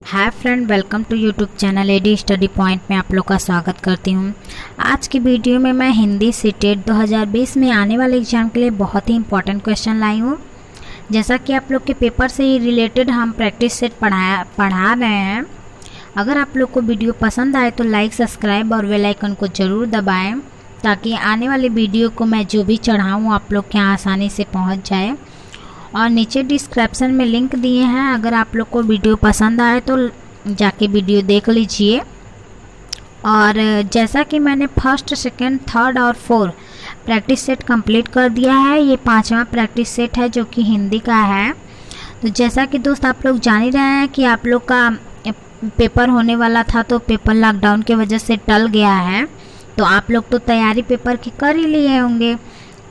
Hi friend, welcome to YouTube channel AD study point में आप लोग का स्वागत करती हूँ। आज की वीडियो में मैं हिंदी सीटेट 2020 में आने वाले एग्जाम के लिए बहुत ही इंपॉर्टेंट क्वेश्चन लाई हूँ। जैसा कि आप लोग के पेपर से ही रिलेटेड हम प्रैक्टिस सेट पढ़ा रहे हैं। अगर आप लोग को वीडियो पसंद आए तो लाइक, सब्सक्राइब और बेल आइकन को ज़रूर दबाएँ ताकि आने वाली वीडियो को मैं जो भी चढ़ाऊँ आप लोग के यहाँ आसानी से पहुँच जाए। और नीचे डिस्क्रिप्शन में लिंक दिए हैं, अगर आप लोग को वीडियो पसंद आए तो जाके वीडियो देख लीजिए। और जैसा कि मैंने फर्स्ट, सेकंड, थर्ड और फोर्थ प्रैक्टिस सेट कंप्लीट कर दिया है, ये 5वां प्रैक्टिस सेट है जो कि हिंदी का है। तो जैसा कि दोस्त आप लोग जान ही रहे हैं कि आप लोग का पेपर होने वाला था, तो पेपर लॉकडाउन की वजह से टल गया है। तो आप लोग तो तैयारी पेपर की कर ही लिए होंगे,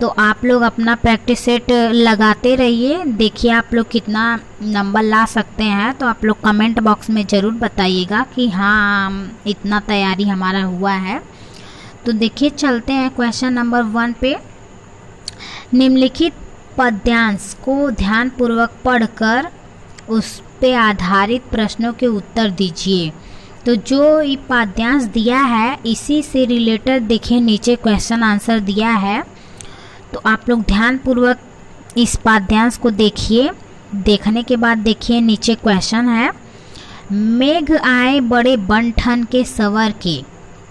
तो आप लोग अपना प्रैक्टिस सेट लगाते रहिए। देखिए आप लोग कितना नंबर ला सकते हैं, तो आप लोग कमेंट बॉक्स में ज़रूर बताइएगा कि हाँ इतना तैयारी हमारा हुआ है। तो देखिए चलते हैं क्वेश्चन नंबर 1 पे। निम्नलिखित पद्यांश को ध्यानपूर्वक पढ़कर उस पे आधारित प्रश्नों के उत्तर दीजिए। तो जो ये पद्यांश दिया है इसी से रिलेटेड देखिए नीचे क्वेश्चन आंसर दिया है, तो आप लोग ध्यानपूर्वक इस पद्यांश को देखिए। देखने के बाद देखिए नीचे क्वेश्चन है, मेघ आए बड़े बन ठन के सवर के,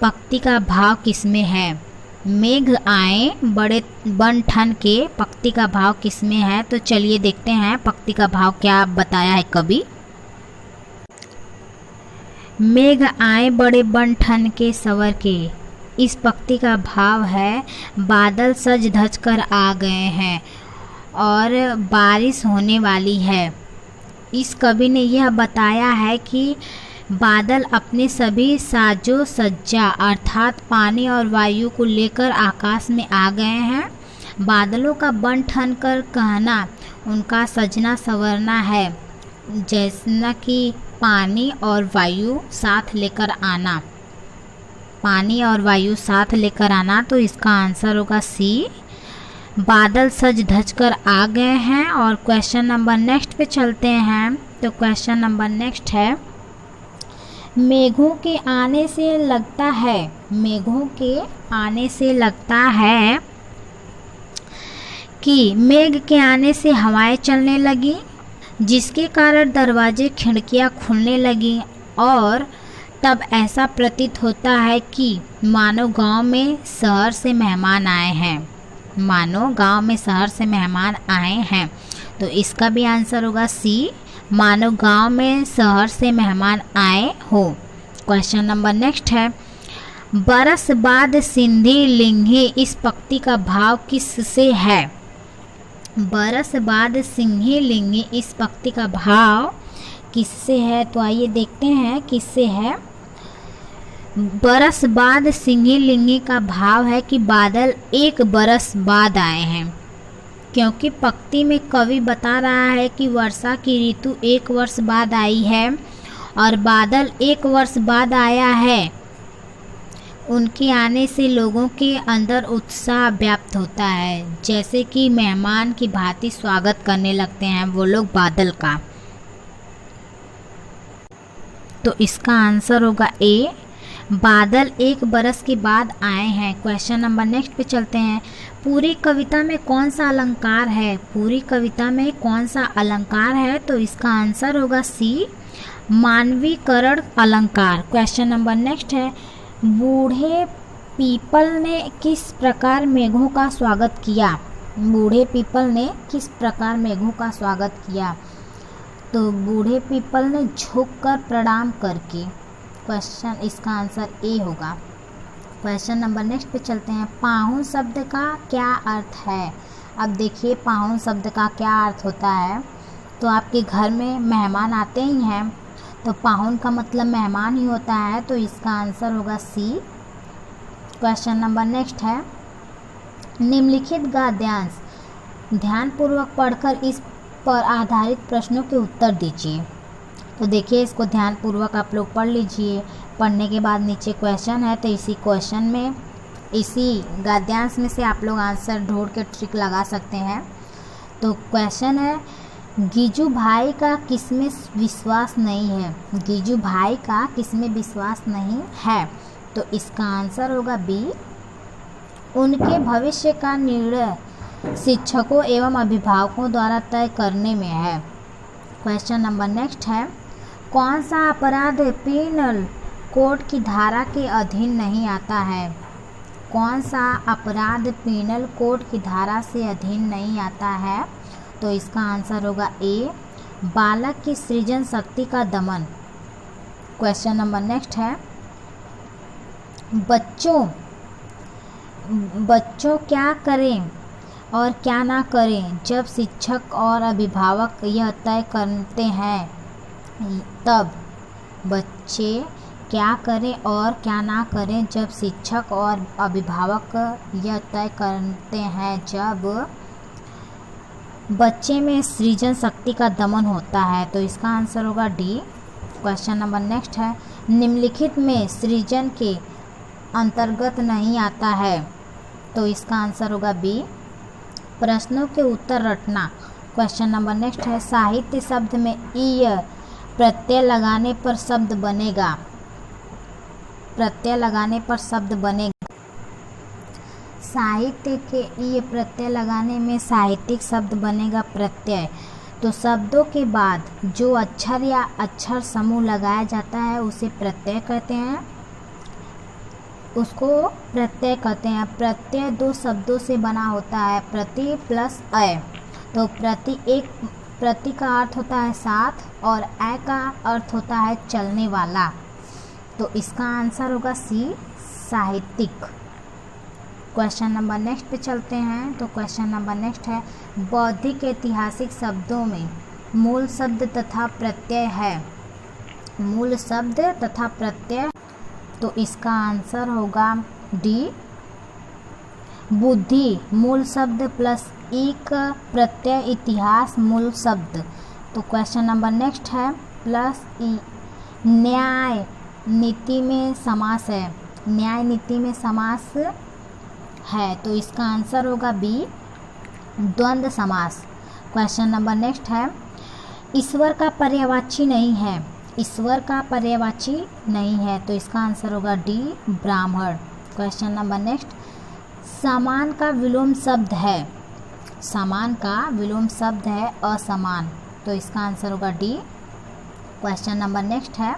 पंक्ति का भाव किसमें है? मेघ आए बड़े बन ठन के, पंक्ति का भाव किसमें है? तो चलिए देखते हैं पंक्ति का भाव क्या बताया है कवि। मेघ आए बड़े बन ठन के सवर के, इस पंक्ति का भाव है बादल सज धज कर आ गए हैं और बारिश होने वाली है। इस कवि ने यह बताया है कि बादल अपने सभी साजो सज्जा अर्थात पानी और वायु को लेकर आकाश में आ गए हैं। बादलों का बन ठन कर कहना उनका सजना संवरना है, जैसा कि पानी और वायु साथ लेकर आना, पानी और वायु साथ लेकर आना। तो इसका आंसर होगा सी, बादल सज धज कर आ गए हैं। और क्वेश्चन नंबर नेक्स्ट पे चलते हैं। तो क्वेश्चन नंबर नेक्स्ट है, मेघों के आने से लगता है, मेघों के आने से लगता है कि मेघ के आने से हवाएं चलने लगी, जिसके कारण दरवाजे खिड़कियां खुलने लगी और तब ऐसा प्रतीत होता है कि मानो गांव में शहर से मेहमान आए हैं, मानो गांव में शहर से मेहमान आए हैं। तो इसका भी आंसर होगा सी, मानो गांव में शहर से मेहमान आए हो। क्वेश्चन नंबर नेक्स्ट है, बरस बाद सिंधी लिंगी, इस पंक्ति का भाव किससे है? बरस बाद सिंही लिंगी, इस पंक्ति का भाव किससे है? तो आइए देखते हैं किससे है। बरस बाद सिंही लिंगी का भाव है कि बादल एक बरस बाद आए हैं, क्योंकि पंक्ति में कवि बता रहा है कि वर्षा की ऋतु 1 वर्ष बाद आई है और बादल 1 वर्ष बाद आया है। उनके आने से लोगों के अंदर उत्साह व्याप्त होता है, जैसे कि मेहमान की भांति स्वागत करने लगते हैं वो लोग बादल का। तो इसका आंसर होगा ए, बादल 1 बरस के बाद आए हैं। क्वेश्चन नंबर नेक्स्ट पे चलते हैं। पूरी कविता में कौन सा अलंकार है? पूरी कविता में कौन सा अलंकार है? तो इसका आंसर होगा सी, मानवीकरण अलंकार। क्वेश्चन नंबर नेक्स्ट है, बूढ़े पीपल ने किस प्रकार मेघों का स्वागत किया? बूढ़े पीपल ने किस प्रकार मेघों का स्वागत किया? तो बूढ़े पीपल ने झुककर प्रणाम करके। क्वेश्चन इसका आंसर ए होगा। क्वेश्चन नंबर नेक्स्ट पे चलते हैं। पाहुन शब्द का क्या अर्थ है? अब देखिए पाहुन शब्द का क्या अर्थ होता है। तो आपके घर में मेहमान आते ही हैं, तो पाहुन का मतलब मेहमान ही होता है, तो इसका आंसर होगा सी। क्वेश्चन नंबर नेक्स्ट है, निम्नलिखित गद्यांश ध्यानपूर्वक पढ़कर इस पर आधारित प्रश्नों के उत्तर दीजिए। तो देखिए इसको ध्यानपूर्वक आप लोग पढ़ लीजिए। पढ़ने के बाद नीचे क्वेश्चन है, तो इसी क्वेश्चन में, इसी गद्यांश में से आप लोग आंसर ढूंढ के ट्रिक लगा सकते हैं। तो क्वेश्चन है, गीजू भाई का किसमें विश्वास नहीं है? गीजू भाई का किसमें विश्वास नहीं है? तो इसका आंसर होगा बी, उनके भविष्य का निर्णय शिक्षकों एवं अभिभावकों द्वारा तय करने में है। क्वेश्चन नंबर नेक्स्ट है, कौन सा अपराध पीनल कोड की धारा के अधीन नहीं आता है? कौन सा अपराध पीनल कोड की धारा से अधीन नहीं आता है? तो इसका आंसर होगा ए, बालक की सृजन शक्ति का दमन। क्वेश्चन नंबर नेक्स्ट है, बच्चों क्या करें और क्या ना करें जब शिक्षक और अभिभावक यह तय करते हैं? तब बच्चे क्या करें और क्या ना करें जब शिक्षक और अभिभावक यह तय करते हैं? जब बच्चे में सृजन शक्ति का दमन होता है। तो इसका आंसर होगा डी। क्वेश्चन नंबर नेक्स्ट है, निम्नलिखित में सृजन के अंतर्गत नहीं आता है। तो इसका आंसर होगा बी, प्रश्नों के उत्तर रटना। क्वेश्चन नंबर नेक्स्ट है, साहित्य शब्द में ईय प्रत्यय लगाने पर शब्द बनेगा। प्रत्यय लगाने पर शब्द बनेगा। साहित्य के ईय प्रत्यय लगाने में साहित्यिक शब्द बनेगा प्रत्यय। तो शब्दों के बाद जो अक्षर या अक्षर समूह लगाया जाता है उसे प्रत्यय कहते हैं, उसको प्रत्यय कहते हैं। प्रत्यय दो शब्दों से बना होता है, प्रति प्लस अय। तो प्रति का अर्थ होता है साथ और अय का अर्थ होता है चलने वाला। तो इसका आंसर होगा सी, साहित्यिक। क्वेश्चन नंबर नेक्स्ट पे चलते हैं। तो क्वेश्चन नंबर नेक्स्ट है, बौद्धिक ऐतिहासिक शब्दों में मूल शब्द तथा प्रत्यय है। मूल शब्द तथा प्रत्यय। तो इसका आंसर होगा डी, बुद्धि मूल शब्द प्लस एक प्रत्यय इतिहास मूल शब्द। तो क्वेश्चन नंबर नेक्स्ट है, प्लस ई, न्याय नीति में समास है। न्याय नीति में समास है। तो इसका आंसर होगा बी, द्वंद्व समास। क्वेश्चन नंबर नेक्स्ट है, ईश्वर का पर्यायवाची नहीं है। ईश्वर का पर्यायवाची नहीं है। तो इसका आंसर होगा डी, ब्राह्मण। क्वेश्चन नंबर नेक्स्ट, समान का विलोम शब्द है। समान का विलोम शब्द है असमान। तो इसका आंसर होगा डी। क्वेश्चन नंबर नेक्स्ट है,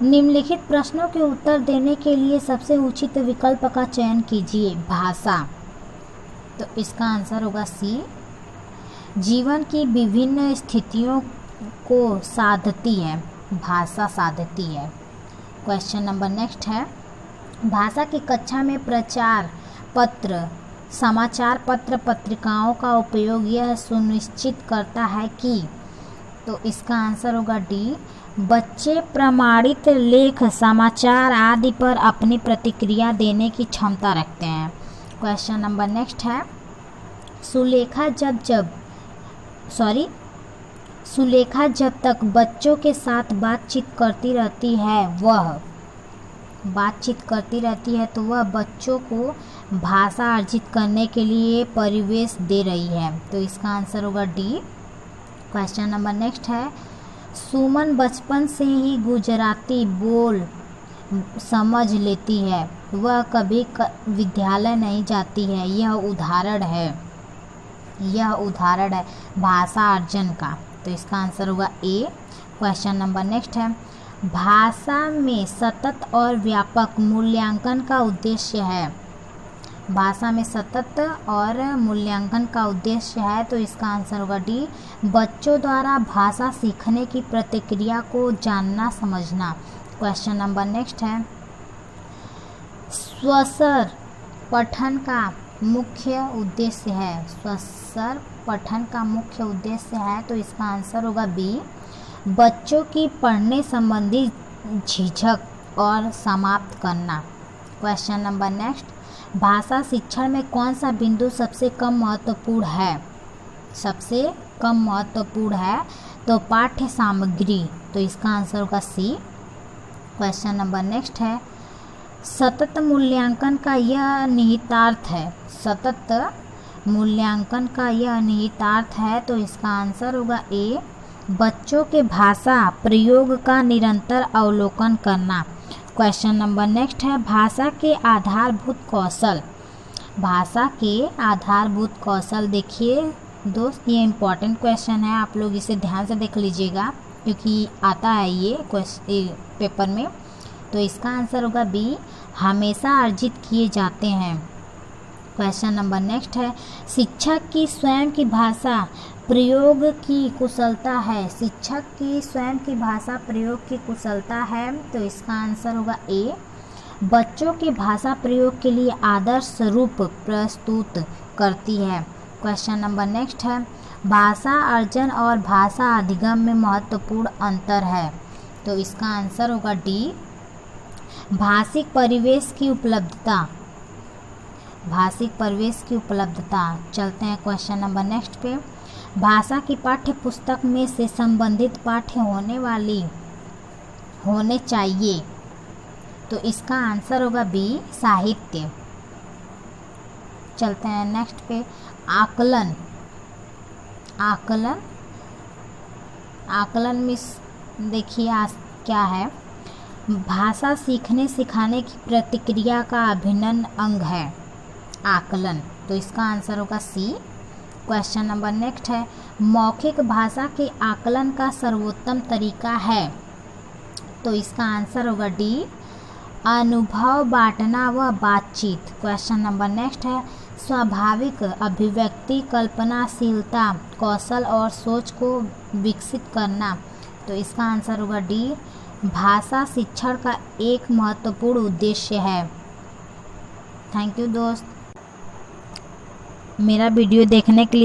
निम्नलिखित प्रश्नों के उत्तर देने के लिए सबसे उचित विकल्प का चयन कीजिए। भाषा। तो इसका आंसर होगा सी, जीवन की विभिन्न स्थितियों को साधती है। भाषा साधती है। क्वेश्चन नंबर नेक्स्ट है, भाषा की कक्षा में प्रचार पत्र, समाचार पत्र, पत्रिकाओं का उपयोग यह सुनिश्चित करता है कि। तो इसका आंसर होगा डी, बच्चे प्रमाणित लेख, समाचार आदि पर अपनी प्रतिक्रिया देने की क्षमता रखते हैं। क्वेश्चन नंबर नेक्स्ट है, सुलेखा जब तक बच्चों के साथ बातचीत करती रहती है तो वह बच्चों को भाषा अर्जित करने के लिए परिवेश दे रही है। तो इसका आंसर होगा डी। क्वेश्चन नंबर नेक्स्ट है, सुमन बचपन से ही गुजराती बोल समझ लेती है, वह कभी विद्यालय नहीं जाती है। यह उदाहरण है भाषा अर्जन का। तो इसका आंसर होगा ए। क्वेश्चन नंबर नेक्स्ट है, भाषा में सतत और व्यापक मूल्यांकन का उद्देश्य है। भाषा में सतत और मूल्यांकन का उद्देश्य है। तो इसका आंसर होगा डी, बच्चों द्वारा भाषा सीखने की प्रतिक्रिया को जानना समझना। क्वेश्चन नंबर नेक्स्ट है, स्वसर पठन का मुख्य उद्देश्य है। स्वसर पठन का मुख्य उद्देश्य है। तो इसका आंसर होगा बी, बच्चों की पढ़ने संबंधी झिझक और समाप्त करना। क्वेश्चन नंबर नेक्स्ट, भाषा शिक्षण में कौन सा बिंदु सबसे कम महत्वपूर्ण है? सबसे कम महत्वपूर्ण है तो पाठ्य सामग्री। तो इसका आंसर होगा सी। क्वेश्चन नंबर नेक्स्ट है, सतत मूल्यांकन का यह निहितार्थ है। सतत मूल्यांकन का यह निहितार्थ है, तो इसका आंसर होगा ए, बच्चों के भाषा प्रयोग का निरंतर अवलोकन करना। क्वेश्चन नंबर नेक्स्ट है, भाषा के आधारभूत कौशल। भाषा के आधारभूत कौशल, देखिए दोस्त ये इम्पॉर्टेंट क्वेश्चन है, आप लोग इसे ध्यान से देख लीजिएगा क्योंकि आता है ये क्वेश्चन पेपर में। तो इसका आंसर होगा बी, हमेशा अर्जित किए जाते हैं। क्वेश्चन नंबर नेक्स्ट है, शिक्षक की स्वयं की भाषा प्रयोग की कुशलता है। शिक्षक की स्वयं की भाषा प्रयोग की कुशलता है, तो इसका आंसर होगा ए, बच्चों के भाषा प्रयोग के लिए आदर्श रूप प्रस्तुत करती है। क्वेश्चन नंबर नेक्स्ट है, भाषा अर्जन और भाषा अधिगम में महत्वपूर्ण अंतर है, तो इसका आंसर होगा डी, भाषिक परिवेश की उपलब्धता। भाषिक परिवेश की उपलब्धता। चलते हैं क्वेश्चन नंबर नेक्स्ट पे, भाषा की पाठ्य पुस्तक में से संबंधित पाठ्य होने चाहिए, तो इसका आंसर होगा बी, साहित्य। चलते हैं नेक्स्ट पे, आकलन। आकलन में देखिए क्या है, भाषा सीखने सिखाने की प्रतिक्रिया का अभिन्न अंग है आकलन, तो इसका आंसर होगा सी। क्वेश्चन नंबर नेक्स्ट है, मौखिक भाषा के आकलन का सर्वोत्तम तरीका है, तो इसका आंसर होगा डी, अनुभव बांटना व बातचीत। क्वेश्चन नंबर नेक्स्ट है, स्वाभाविक अभिव्यक्ति कल्पनाशीलता कौशल और सोच को विकसित करना, तो इसका आंसर होगा डी, भाषा शिक्षण का एक महत्वपूर्ण उद्देश्य है। थैंक यू दोस्त, मेरा वीडियो देखने के लिए।